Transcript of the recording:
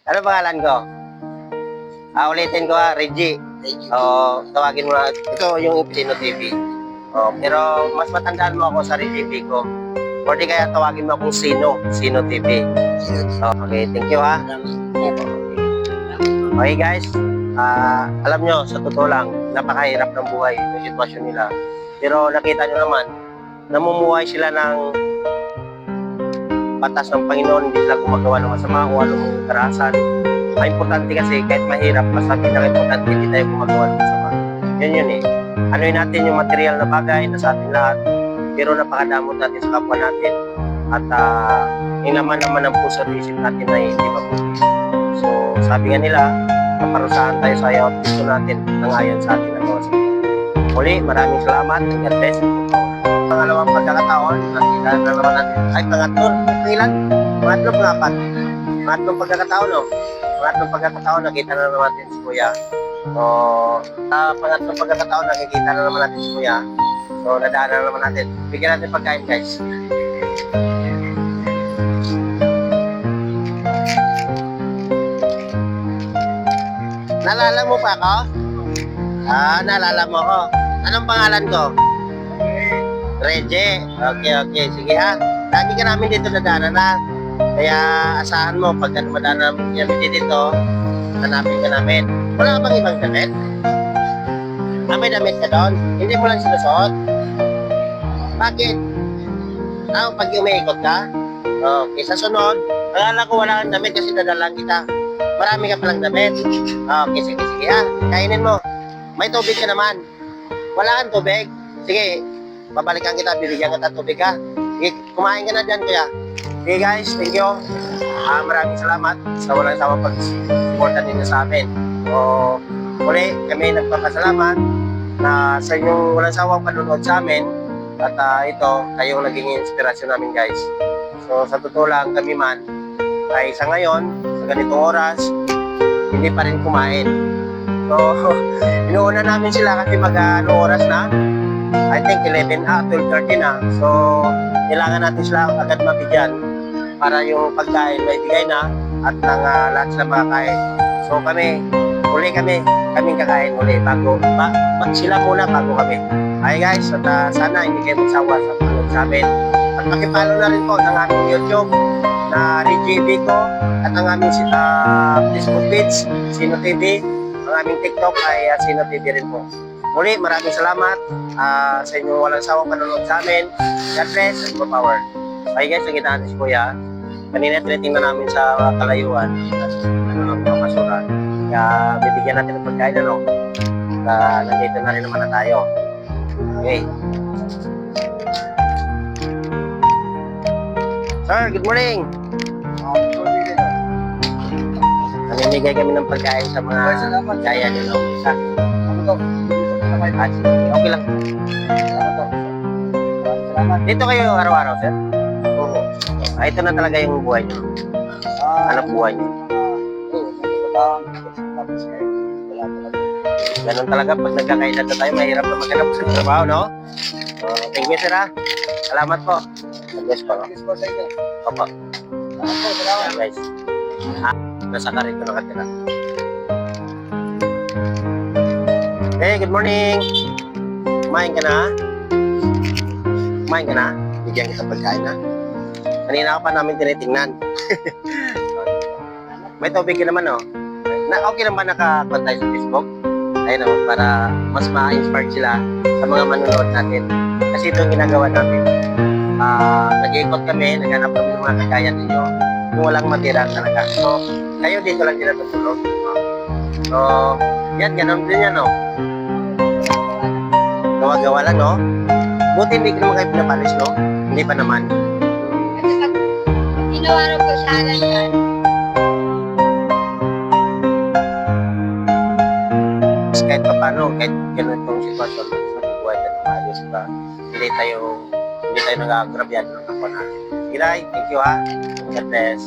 Ano pangalan ko? Ulitin ko Reggie. Tawagin mo na. Ito yung Sino TV. Pero mas matandaan mo ako sa Reggie ko. O di kaya tawagin mo akong Sino TV. Okay, thank you ha. Okay guys, alam nyo, sa totoo lang, napakahirap ng buhay, yung sitwasyon nila. Pero nakita nyo naman, namumuhay sila ng batas ng Panginoon, hindi sila gumagawa ng masama o anong karahasan. Ang importante kasi, kahit mahirap, basta pinaka-importante, hindi tayo gumagawa ng masama. Yun eh. Anuin natin yung material na bagay na sa ating lahat, pero napakadamot natin sa kapwa natin. At yung laman naman ng puso at isip natin ay hindi mabuti. So, sabi nga nila, kaparusahan tayo sa ayaw at gusto natin ng ayon sa ating nagawa sa Panginoon. Muli, maraming salamat. God bless. Pangalawang pagkakataon, nakita na naman natin. Ay, pangatlong, ilan? Pangatlong, pangapat. Pangatlong pagkakataon, no? Pangatlong pagkakataon, nakita na naman natin si Kuya. So, sa pangatlong pagkakataon, nakikita na naman natin si Kuya. So, nadaanan na naman natin. Bigyan natin pagkain, guys. Naalala mo pa ako? Naalala mo ako. Anong pangalan ko? Reggie. Okay. Sige ha. Lagi ka namin dito nadaanan na. Kaya asahan mo, pag madaanan namin dito, hanapin ka namin. Wala ka bang ibang damit? May damit ka doon? Hindi mo lang sinusuot? Bakit? Pag umiikot ka? Okay, sa sunod, akala ko wala kang damit kasi dadalang kita. Marami ka palang damit. Okay, sige ha. Kainin mo. May tubig ka naman. Wala kang tubig. Sige, babalikan kita, bibigyan kita tubig ha. Sige, kumain ka na dyan, kuya. Okay guys, thank you. Maraming salamat sa walang sama pag-supportan ninyo sa amin. Muli, kami nagpapasalamat na sa inyong walang sawang panunood sa amin. At ito, kayong naging inspirasyon namin guys. So sa totoo lang, kami man ay sa ngayon, sa ganitong oras, hindi pa rin kumain. So, inuuna namin sila kasi oras na. I think 12:30 na. So, kailangan natin sila agad mabigyan para yung pagkain may bigay na at ng lahat sila makakain. So, kaming kakain uli bago, sila muna bago kami. Okay guys, at sana hindi kayo magsawa sa panood sa amin. At makipalo na rin po ng aming YouTube na Reggie Vico at ang aming Facebook page, Sino TV. Ang aming TikTok ay Sino TV rin po. Muli, maraming salamat sa inyong walang sawang panonood sa amin. God bless and more power. Okay guys, nakita natin si Kuya. Kanina tinitingnan namin sa kalayuan at ang pamasura. Kaya bibigyan natin ng pagkain nandito na rin naman na tayo. Okay. Sir, good morning. Namimigay kami ng pagkain sa mga kaya nyo. Okay lang. Dito kayo araw-araw, sir? Oo. Ito na talaga yung buhay nyo. Anong buhay nyo? Ganun talaga, pag nagkakaedad na tayo, mahirap na maghanap sa trabaho, no? Thank you, sir, ha? Salamat po. God bless po. Opo. Salamat, guys. Nasa karin ko nakatira. Hey, good morning. Kumain ka na? Kumain ka na? Bigyan kita pagkain na. Kanina ka pa namin tinitingnan. May tubig ka naman, oh. Okay naman nakakontay sa Facebook? Ayun, oh, para mas ma-inspire sila sa mga manonood natin. Kasi ito yung ginagawa namin. Nag-iikot kami, naghanap kami ng mga kagaya ninyo. Yung walang matira talaga. So, kayo dito lang sila tutulog. So, yan, ganun din yan, no? Gawa-gawa lang, no? Buti hindi ko naman kayo pinapalis, no? Hindi pa naman. Kasi pag ginawa ko sa alan yan, kahit pa paano, kahit ganitong sitwasyon, nabubuhay tayo ng maayos, ba? Hindi tayo nag-agrabyado ng kapwa natin. Sige, thank you, ha? God bless.